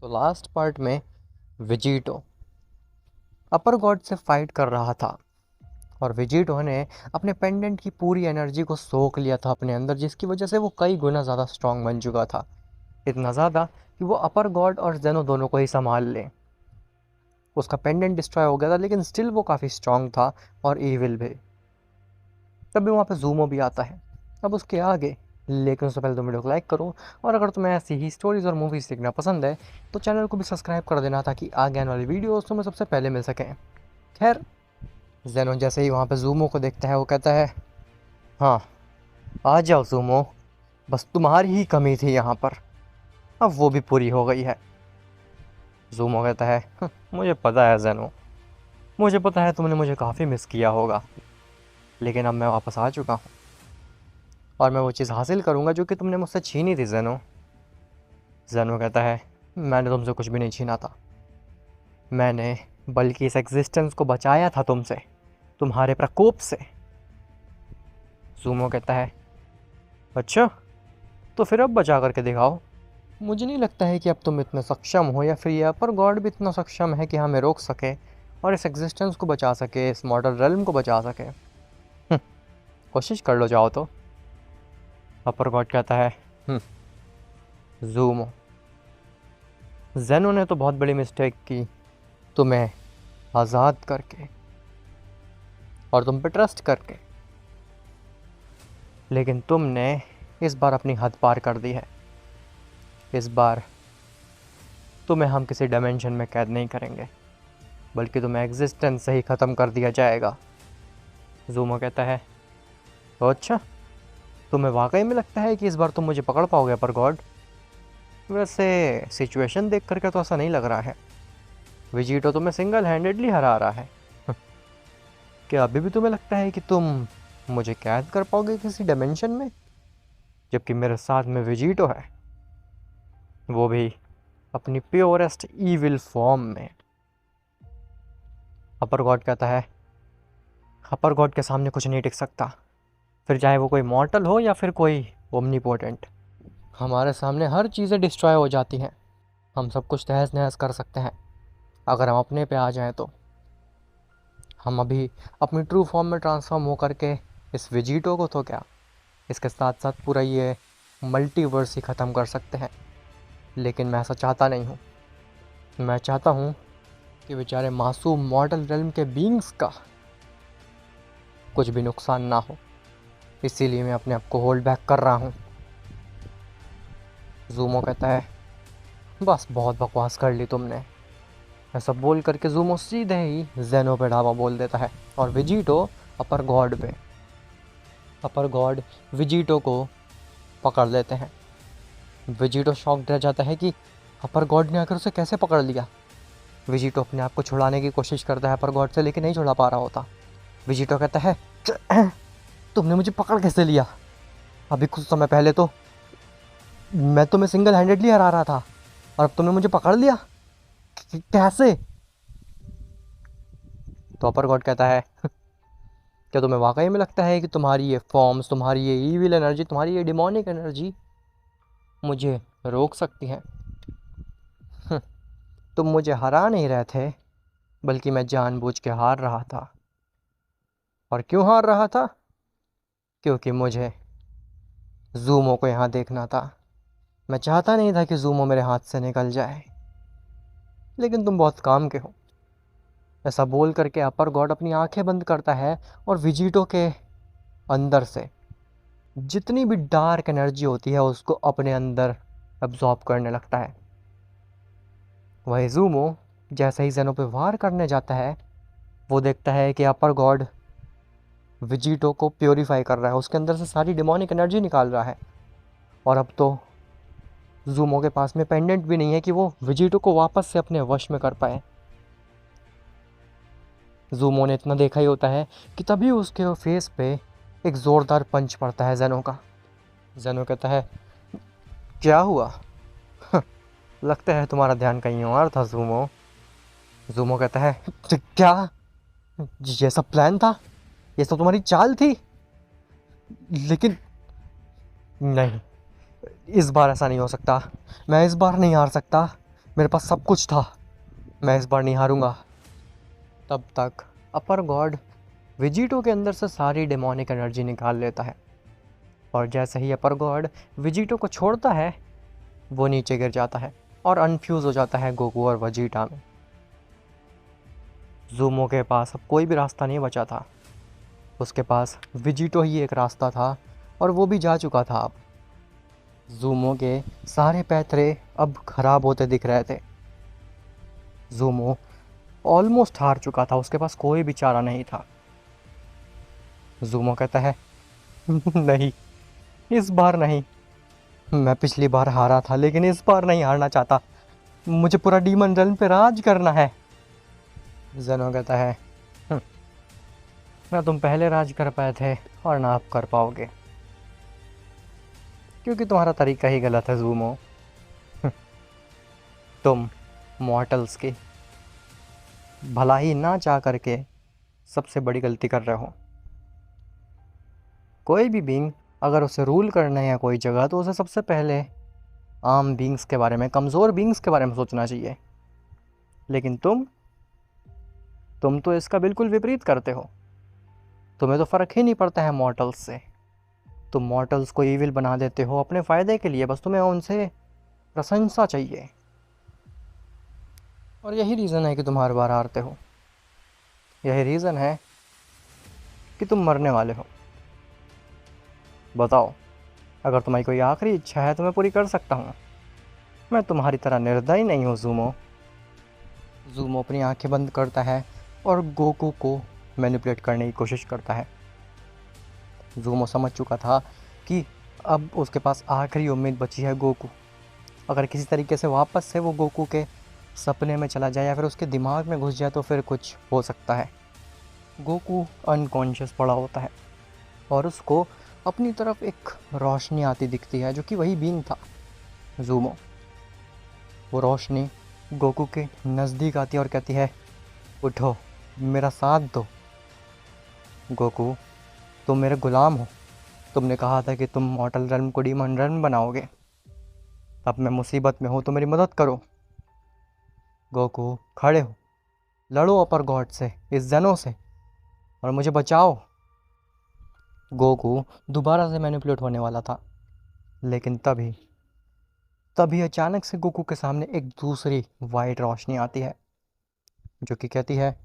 तो last part में Vegito अपर God से फाइट कर रहा था और वेजिटो ने अपने पेंडेंट की पूरी एनर्जी को सोख लिया था अपने अंदर, जिसकी वजह से वो कई गुना ज़्यादा स्ट्रांग बन चुका था। इतना ज़्यादा कि वो अपर गॉड और जेनो दोनों को ही संभाल ले। उसका पेंडेंट डिस्ट्रॉय हो गया था लेकिन स्टिल वो काफ़ी स्ट्रांग था और ईविल भी। तभी वहाँ पे जूमो भी आता है अब उसके आगे। लेकिन उससे पहले तुम वीडियो को लाइक करो, और अगर तुम्हें ऐसी ही स्टोरीज़ और मूवीज़ देखना पसंद है तो चैनल को भी सब्सक्राइब कर देना ताकि आगे आने वाली वीडियोस तुम्हें सबसे पहले मिल सकें। खैर, जेनो जैसे ही वहाँ पे जूमो को देखता है वो कहता है, हाँ आ जाओ जूमो, बस तुम्हारी ही कमी थी यहाँ पर, अब वो भी पूरी हो गई है। जूमो कहता है, मुझे पता है जेनो, मुझे पता है तुमने मुझे काफ़ी मिस किया होगा, लेकिन अब मैं वापस आ चुका हूँ और मैं वो चीज़ हासिल करूँगा जो कि तुमने मुझसे छीनी थी जेनो। जेनो कहता है, मैंने तुमसे कुछ भी नहीं छीना था, मैंने बल्कि इस एग्जिस्टेंस को बचाया था तुमसे, तुम्हारे प्रकोप से। जूमो कहता है, अच्छा तो फिर अब बचा करके दिखाओ। मुझे नहीं लगता है कि अब तुम इतने सक्षम हो, या फिर ये अपर गॉड भी इतना सक्षम है कि हमें रोक सके और इस एग्जिस्टेंस को बचा सके, इस मॉडल रेल्म को बचा सके। कोशिश कर लो जाओ तो। अपर गॉड कहता है, जूमो, जेनो ने तो बहुत बड़ी मिस्टेक की तुम्हें आज़ाद करके और तुम पे ट्रस्ट करके, लेकिन तुमने इस बार अपनी हद पार कर दी है। इस बार तुम्हें हम किसी डायमेंशन में कैद नहीं करेंगे, बल्कि तुम्हें एग्जिस्टेंस से ही ख़त्म कर दिया जाएगा। जूमो कहता है, तो अच्छा, तुम्हें वाकई में लगता है कि इस बार तुम मुझे पकड़ पाओगे अपर गॉड? वैसे सिचुएशन देख करके तो ऐसा नहीं लग रहा है, वेजिटो तुम्हें सिंगल हैंडेडली हरा रहा है। क्या अभी भी तुम्हें लगता है कि तुम मुझे कैद कर पाओगे किसी डायमेंशन में, जबकि मेरे साथ में वेजिटो है, वो भी अपनी प्योरेस्ट ईविल फॉर्म में? अपर गॉड कहता है, अपर गॉड के सामने कुछ नहीं टिक सकता, फिर चाहे वो कोई मॉर्टल हो या फिर कोई ओमनीपोटेंट। हमारे सामने हर चीज़ें डिस्ट्रॉय हो जाती हैं, हम सब कुछ तहस नहस कर सकते हैं अगर हम अपने पे आ जाएं तो। हम अभी अपनी ट्रू फॉर्म में ट्रांसफॉर्म हो करके इस वेजिटो को तो क्या, इसके साथ साथ पूरा ये मल्टीवर्स ही ख़त्म कर सकते हैं। लेकिन मैं ऐसा चाहता नहीं हूँ। मैं चाहता हूँ कि बेचारे मासूम मॉर्टल रेल्म के बीइंग्स का कुछ भी नुकसान ना हो, इसीलिए मैं अपने आप को होल्ड बैक कर रहा हूँ। जूमो कहता है, बस बहुत बकवास कर ली तुमने। ऐसा बोल करके जूमो सीधे ही जेनो पे ढाबा बोल देता है और वेजिटो अपर गॉड पे। अपर गॉड वेजिटो को पकड़ लेते हैं। वेजिटो शॉक्ड रह जाता है कि अपर गॉड ने आकर उसे कैसे पकड़ लिया। वेजिटो अपने आप को छुड़ाने की कोशिश करता है अपर गॉड से, लेकिन नहीं छुड़ा पा रहा होता। वेजिटो कहता है, तुमने मुझे पकड़ कैसे लिया? अभी कुछ समय पहले तो मैं तुम्हें सिंगल हैंडेडली हरा रहा था और अब तुमने मुझे पकड़ लिया, कैसे? तो अपर गॉड कहता है, क्या तुम्हें वाकई में लगता है कि तुम्हारी ये फॉर्म्स, तुम्हारी ये ईविल एनर्जी, तुम्हारी ये डिमोनिक एनर्जी मुझे रोक सकती है? तुम मुझे हरा नहीं रहे थे, बल्कि मैं जानबूझ के हार रहा था। और क्यों हार रहा था? क्योंकि मुझे जूमो को यहाँ देखना था। मैं चाहता नहीं था कि जूमो मेरे हाथ से निकल जाए, लेकिन तुम बहुत काम के हो। ऐसा बोल करके अपर गॉड अपनी आंखें बंद करता है और वेजिटो के अंदर से जितनी भी डार्क एनर्जी होती है उसको अपने अंदर एब्जॉर्ब करने लगता है। वही जूमो जैसे ही जेनो पे वार करने जाता है, वो देखता है कि अपर गॉड वेजिटो को प्योरीफाई कर रहा है, उसके अंदर से सारी डिमोनिक एनर्जी निकाल रहा है। और अब तो जूमो के पास में पेंडेंट भी नहीं है कि वो वेजिटो को वापस से अपने वश में कर पाए। जूमो ने इतना देखा ही होता है कि तभी उसके फेस पे एक ज़ोरदार पंच पड़ता है जेनो का। जेनो कहता है, क्या हुआ? लगता है तुम्हारा ध्यान कहीं और था जूमो। जूमो कहता है, क्या ये सब प्लान था? ये सब तुम्हारी चाल थी? लेकिन नहीं, इस बार ऐसा नहीं हो सकता। मैं इस बार नहीं हार सकता। मेरे पास सब कुछ था, मैं इस बार नहीं हारूंगा। तब तक अपर गॉड विजिटो के अंदर से सारी डेमोनिक एनर्जी निकाल लेता है, और जैसे ही अपर गॉड विजिटो को छोड़ता है वो नीचे गिर जाता है और अनफ्यूज़ हो जाता है गोकू और वजीटा में। ज़ूमो के पास अब कोई भी रास्ता नहीं बचा था, उसके पास विजिटो ही एक रास्ता था और वो भी जा चुका था। अब ज़ूमो के सारे पैतरे अब खराब होते दिख रहे थे। ज़ूमो ऑलमोस्ट हार चुका था, उसके पास कोई भी चारा नहीं था। ज़ूमो कहता है नहीं, इस बार नहीं। मैं पिछली बार हारा था लेकिन इस बार नहीं हारना चाहता, मुझे पूरा डीमन रेल्म पे राज करना है। ज़ेनो कहता है ना तुम पहले राज कर पाए थे और ना आप कर पाओगे, क्योंकि तुम्हारा तरीका ही गलत है ज़ूमो। तुम मॉर्टल्स की भलाई ना चाह करके सबसे बड़ी गलती कर रहे हो। कोई भी बीइंग अगर उसे रूल करना है या कोई जगह, तो उसे सबसे पहले आम बीइंग्स के बारे में, कमज़ोर बीइंग्स के बारे में सोचना चाहिए। लेकिन तुम तो इसका बिल्कुल विपरीत करते हो। तुम्हें तो फ़र्क ही नहीं पड़ता है मॉर्टल्स से। तुम मॉर्टल्स को ईविल बना देते हो अपने फ़ायदे के लिए, बस तुम्हें उनसे प्रशंसा चाहिए। और यही रीज़न है कि तुम हर बार हारते हो। यही रीज़न है कि तुम मरने वाले हो। बताओ, अगर तुम्हारी कोई आखिरी इच्छा है तो मैं पूरी कर सकता हूँ। मैं तुम्हारी तरह निर्दयी नहीं हूँ ज़ूमो। ज़ूमो अपनी आंखें बंद करता है और गोकू को मैनिपुलेट करने की कोशिश करता है। ज़ूमो समझ चुका था कि अब उसके पास आखिरी उम्मीद बची है गोकू। अगर किसी तरीके से वापस से वो गोकू के सपने में चला जाए या फिर उसके दिमाग में घुस जाए तो फिर कुछ हो सकता है। गोकू अनकॉन्शियस पड़ा होता है और उसको अपनी तरफ एक रोशनी आती दिखती है, जो कि वही बीइंग था ज़ूमो। वो रोशनी गोकू के नज़दीक आती है और कहती है, उठो, मेरा साथ दो। गोकू, तुम मेरे गुलाम हो। तुमने कहा था कि तुम मॉर्टल रेल्म को डीमन रेल्म बनाओगे। अब मैं मुसीबत में हूँ तो मेरी मदद करो। गोकू, खड़े हो, लड़ो अपर गॉड से, इस ज़ेनो से, और मुझे बचाओ। गोकू दोबारा से मैनिपुलेट होने वाला था, लेकिन तभी अचानक से गोकू के सामने एक दूसरी वाइट रोशनी आती है, जो कि कहती है,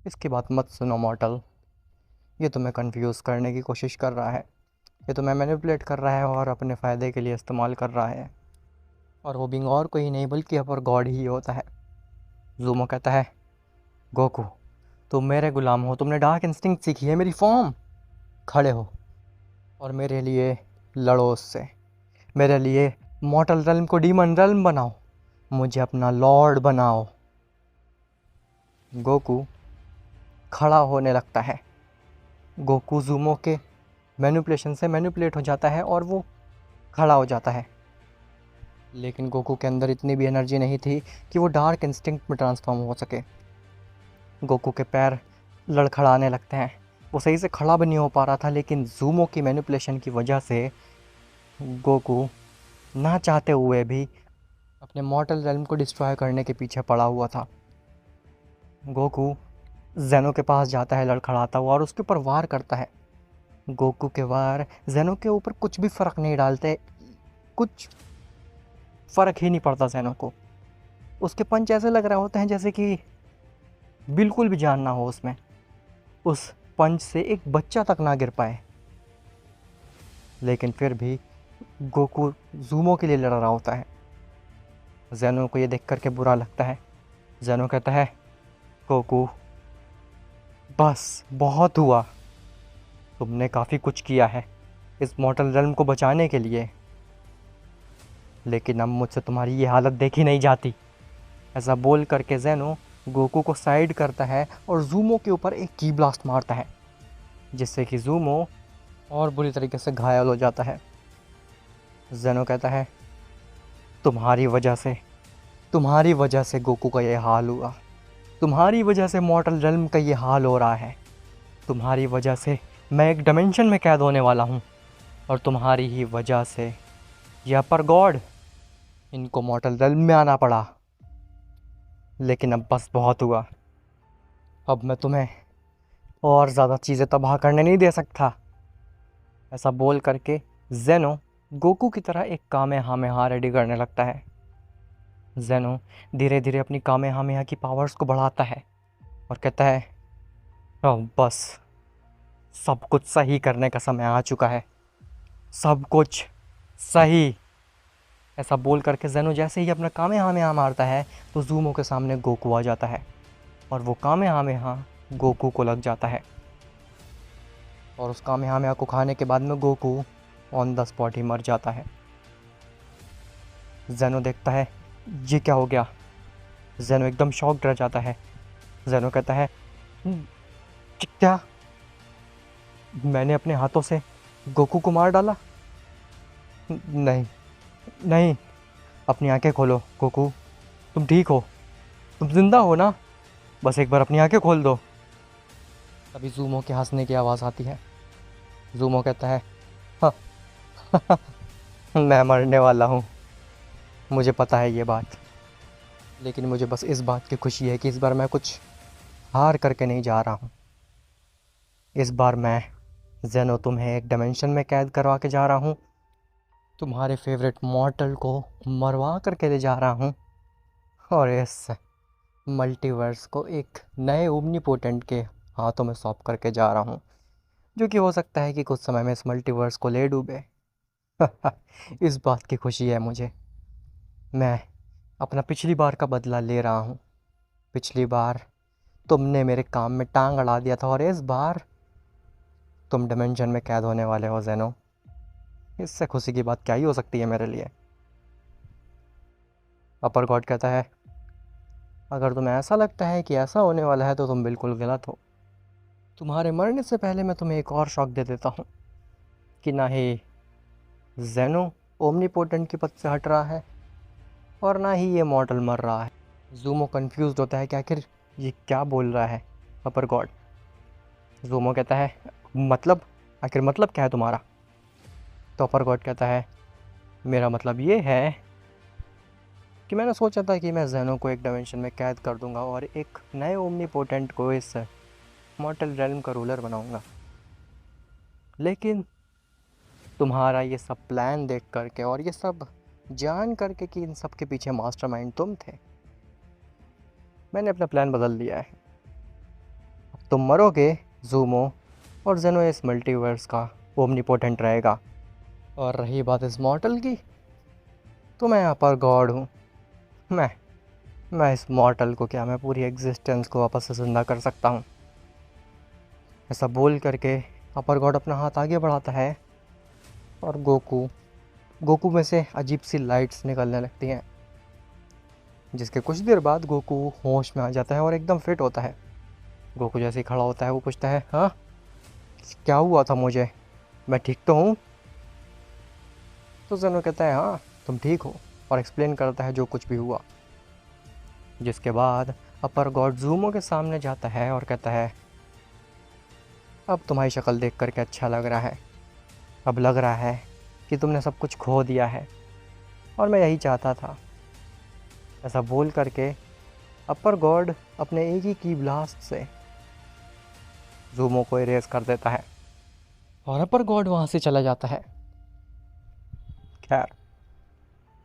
इसकी बात मत सुनो मॉर्टल। ये तुम्हें कंफ्यूज करने की कोशिश कर रहा है, ये तुम्हें मैनिपुलेट कर रहा है और अपने फ़ायदे के लिए इस्तेमाल कर रहा है। और वो बिंग और कोई नहीं बल्कि अपर गॉड ही होता है। ज़ूमो कहता है, गोकू, तुम मेरे गुलाम हो, तुमने डार्क इंस्टिंक्ट सीखी है मेरी फॉर्म। खड़े हो और मेरे लिए लड़ो उससे। मेरे लिए मॉर्टल रेल्म को डीमन रेल्म बनाओ, मुझे अपना लॉर्ड बनाओ। गोकू खड़ा होने लगता है। गोकू ज़ूमो के मैनिपुलेशन से मैनिपुलेट हो जाता है और वो खड़ा हो जाता है। लेकिन गोकू के अंदर इतनी भी एनर्जी नहीं थी कि वो डार्क इंस्टिंक्ट में ट्रांसफॉर्म हो सके। गोकू के पैर लड़खड़ाने लगते हैं, वो सही से खड़ा भी नहीं हो पा रहा था, लेकिन ज़ूमो की मैनिपुलेशन की वजह से गोकू ना चाहते हुए भी अपने मॉर्टल रेल्म को डिस्ट्रॉय करने के पीछे पड़ा हुआ था। गोकू ज़ेनो के पास जाता है लड़खड़ाता हुआ और उसके ऊपर वार करता है। गोकू के वार ज़ेनो के ऊपर कुछ भी फ़र्क नहीं डालते, कुछ फ़र्क ही नहीं पड़ता ज़ेनो को। उसके पंच ऐसे लग रहे होते हैं जैसे कि बिल्कुल भी जान ना हो उसमें, उस पंच से एक बच्चा तक ना गिर पाए। लेकिन फिर भी गोकू ज़ूमो के लिए लड़ रहा होता है। ज़ेनो को ये देख करके बुरा लगता है। ज़ेनो कहता है, गोकू, बस बहुत हुआ, तुमने काफ़ी कुछ किया है इस मॉर्टल रेल्म को बचाने के लिए, लेकिन अब मुझसे तुम्हारी ये हालत देखी नहीं जाती। ऐसा बोल करके ज़ेनो गोकू को साइड करता है और ज़ूमो के ऊपर एक की ब्लास्ट मारता है, जिससे कि ज़ूमो और बुरी तरीके से घायल हो जाता है। ज़ेनो कहता है, तुम्हारी वजह से गोकू का ये हाल हुआ, तुम्हारी वजह से मॉर्टल रेल्म का ये हाल हो रहा है, तुम्हारी वजह से मैं एक डायमेंशन में कैद होने वाला हूँ, और तुम्हारी ही वजह से ये अपर गॉड, इनको मॉर्टल रेल्म में आना पड़ा। लेकिन अब बस बहुत हुआ। अब मैं तुम्हें और ज़्यादा चीज़ें तबाह करने नहीं दे सकता। ऐसा बोल करके जेनो गोकू की तरह एक कामेहामेहा रेडी करने लगता है। जेनो धीरे धीरे अपनी कामेहामेहा की पावर्स को बढ़ाता है और कहता है, अब बस सब कुछ सही करने का समय आ चुका है, सब कुछ सही। ऐसा बोल करके जेनो जैसे ही अपना कामेहामेहा मारता है तो ज़ूमो के सामने गोकू आ जाता है और वो कामेहामेहा गोकू को लग जाता है और उस कामेहामेहा को खाने के बाद में गोकू ऑन द स्पॉट ही मर जाता है। जेनो देखता है ये क्या हो गया। जेनो एकदम शॉक रह जाता है। जेनो कहता है, क्या मैंने अपने हाथों से गोकू को मार डाला? नहीं, नहीं। अपनी आंखें खोलो गोकू, तुम ठीक हो, तुम जिंदा हो ना? बस एक बार अपनी आंखें खोल दो। तभी ज़ूमो के हंसने की आवाज़ आती है। ज़ूमो कहता है, हाँ, मैं मरने वाला हूँ, मुझे पता है ये बात, लेकिन मुझे बस इस बात की खुशी है कि इस बार मैं कुछ हार करके नहीं जा रहा हूँ। इस बार मैं जेनो तुम्हें एक डायमेंशन में कैद करवा के जा रहा हूँ, तुम्हारे फेवरेट मॉर्टल को मरवा करके ले जा रहा हूँ और इस मल्टीवर्स को एक नए ओमनीपोटेंट के हाथों में सौंप करके जा रहा हूँ, जो कि हो सकता है कि कुछ समय में इस मल्टीवर्स को ले डूबे। इस बात की खुशी है मुझे। मैं अपना पिछली बार का बदला ले रहा हूँ। पिछली बार तुमने मेरे काम में टांग अड़ा दिया था और इस बार तुम डायमेंशन में कैद होने वाले हो जेनो। इससे खुशी की बात क्या ही हो सकती है मेरे लिए। अपर गॉड कहता है, अगर तुम्हें ऐसा लगता है कि ऐसा होने वाला है तो तुम बिल्कुल गलत हो। तुम्हारे मरने से पहले मैं तुम्हें एक और शॉक दे देता हूँ कि ना ही जेनो ओमनीपोटेंट के पद से हट रहा है और ना ही ये मॉर्टल मर रहा है। ज़ूमो कंफ्यूज्ड होता है कि आखिर ये क्या बोल रहा है अपर गॉड। ज़ूमो कहता है, मतलब आखिर मतलब क्या है तुम्हारा? तो अपर गॉड कहता है, मेरा मतलब ये है कि मैंने सोचा था कि मैं जेनो को एक डायमेंशन में कैद कर दूंगा और एक नए ओमनीपोटेंट को इस मॉर्टल रेल्म का रूलर बनाऊंगा, लेकिन तुम्हारा ये सब प्लान देख करके और ये सब जान करके कि इन सब के पीछे मास्टरमाइंड तुम थे, मैंने अपना प्लान बदल दिया है। अब तुम मरोगे ज़ूमो और जेनो इस मल्टीवर्स का ओमनीपोटेंट रहेगा। और रही बात इस मॉर्टल की, तो मैं अपर गॉड हूँ। मैं इस मॉर्टल को क्या, मैं पूरी एग्जिस्टेंस को वापस से ज़िंदा कर सकता हूँ। ऐसा बोल करके अपर गॉड अपना हाथ आगे बढ़ाता है और गोकू गोकू में से अजीब सी लाइट्स निकलने लगती हैं, जिसके कुछ देर बाद गोकू होश में आ जाता है और एकदम फिट होता है। गोकू जैसे ही खड़ा होता है वो पूछता है, हाँ क्या हुआ था मुझे, मैं ठीक तो हूँ? तो जेनो कहता है, हाँ तुम ठीक हो, और एक्सप्लेन करता है जो कुछ भी हुआ। जिसके बाद अपर गॉड ज़ूमो के सामने जाता है और कहता है, अब तुम्हारी शक्ल देख करके अच्छा लग रहा है। अब लग रहा है कि तुमने सब कुछ खो दिया है और मैं यही चाहता था। ऐसा बोल करके अपर गॉड अपने एक ही की ब्लास्ट से ज़ूमो को इरेज कर देता है और अपर गॉड वहाँ से चला जाता है। खैर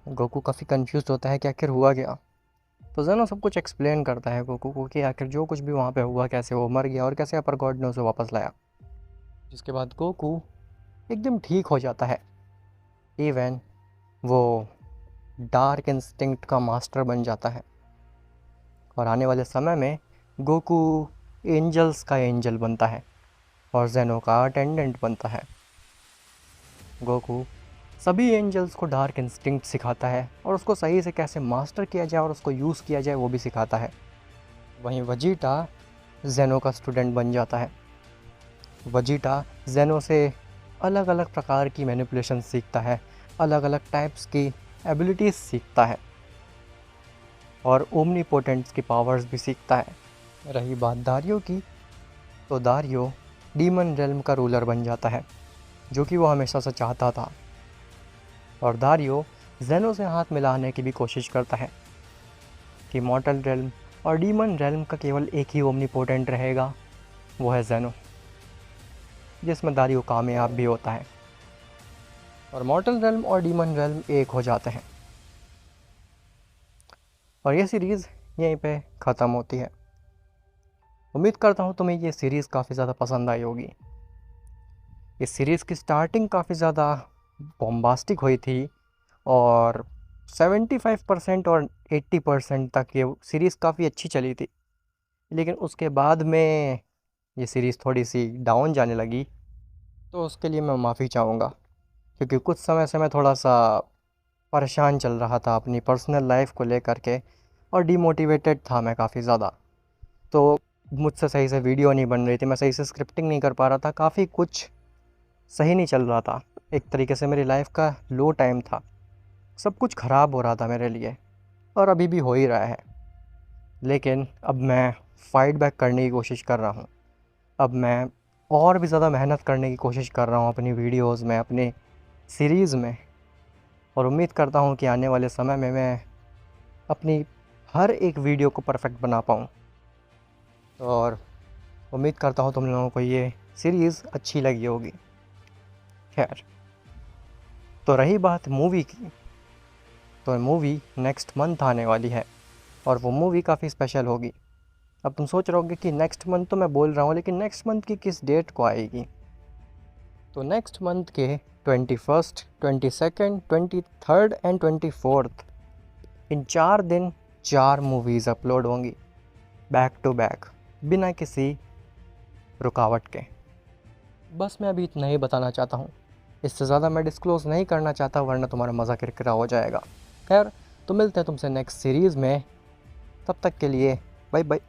गोकू काफ़ी कंफ्यूज होता है कि आखिर हुआ क्या। तो जेनो सब कुछ एक्सप्लेन करता है गोकू को कि आखिर जो कुछ भी वहाँ पे हुआ, कैसे वो मर गया और कैसे अपर गॉड ने उसे वापस लाया। जिसके बाद गोकू एकदम ठीक हो जाता है। इवन वो डार्क इंस्टिंक्ट का मास्टर बन जाता है और आने वाले समय में गोकू एंजल्स का एंजल बनता है और जेनो का अटेंडेंट बनता है। गोकू सभी एंजल्स को डार्क इंस्टिंक्ट सिखाता है और उसको सही से कैसे मास्टर किया जाए और उसको यूज़ किया जाए वो भी सिखाता है। वहीं वजीटा जेनो का स्टूडेंट बन जाता है। वजीटा जेनो से अलग अलग प्रकार की मैनिपुलेशन सीखता है, अलग अलग टाइप्स की एबिलिटीज़ सीखता है और ओमनीपोटेंट्स की पावर्स भी सीखता है। रही बात दारियो की, तो दारियो डीमन रेल्म का रूलर बन जाता है, जो कि वो हमेशा से चाहता था। और दारियो जेनो से हाथ मिलाने की भी कोशिश करता है कि मॉर्टल रेल्म और डीमन रेल्म का केवल एक ही ओमनीपोटेंट रहेगा, वो है जेनो, जिसमें दारियो कामयाब भी होता है और मॉर्टल रेल्म और डीमन रेल्म एक हो जाते हैं। और ये सीरीज़ यहीं पे ख़त्म होती है। उम्मीद करता हूँ तुम्हें ये सीरीज़ काफ़ी ज़्यादा पसंद आई होगी। इस सीरीज़ की स्टार्टिंग काफ़ी ज़्यादा बॉम्बास्टिक हुई थी और 75% और 80% तक ये सीरीज़ काफ़ी अच्छी चली थी, लेकिन उसके बाद में ये सीरीज़ थोड़ी सी डाउन जाने लगी। तो उसके लिए मैं माफ़ी चाहूँगा, क्योंकि कुछ समय से मैं थोड़ा सा परेशान चल रहा था अपनी पर्सनल लाइफ को लेकर के और डीमोटिवेटेड था मैं काफ़ी ज़्यादा। तो मुझसे सही से वीडियो नहीं बन रही थी, मैं सही से स्क्रिप्टिंग नहीं कर पा रहा था, काफ़ी कुछ सही नहीं चल रहा था। एक तरीके से मेरी लाइफ का लो टाइम था, सब कुछ ख़राब हो रहा था मेरे लिए और अभी भी हो ही रहा है। लेकिन अब मैं फ़ाइट बैक करने की कोशिश कर रहा हूँ। अब मैं और भी ज़्यादा मेहनत करने की कोशिश कर रहा हूँ अपनी वीडियोज़ में, अपनी सीरीज़ में, और उम्मीद करता हूँ कि आने वाले समय में मैं अपनी हर एक वीडियो को परफेक्ट बना पाऊँ। और उम्मीद करता हूँ तुम लोगों को ये सीरीज़ अच्छी लगी होगी। खैर, तो रही बात मूवी की, तो मूवी नेक्स्ट मंथ आने वाली है और वो मूवी काफ़ी स्पेशल होगी। अब तुम सोच रहे होगे कि नेक्स्ट मंथ तो मैं बोल रहा हूँ, लेकिन नेक्स्ट मंथ की किस डेट को आएगी? तो नेक्स्ट मंथ के 21, 22, 23 एंड 24, इन 4 दिन 4 मूवीज़ अपलोड होंगी बैक टू बैक, बिना किसी रुकावट के। बस मैं अभी इतना ही बताना चाहता हूँ, इससे ज़्यादा मैं डिस्क्लोज़ नहीं करना चाहता, वरना तुम्हारा मज़ा किरकिरा हो जाएगा। खैर, तो मिलते हैं तुमसे नेक्स्ट सीरीज़ में, तब तक के लिए बाय बाय।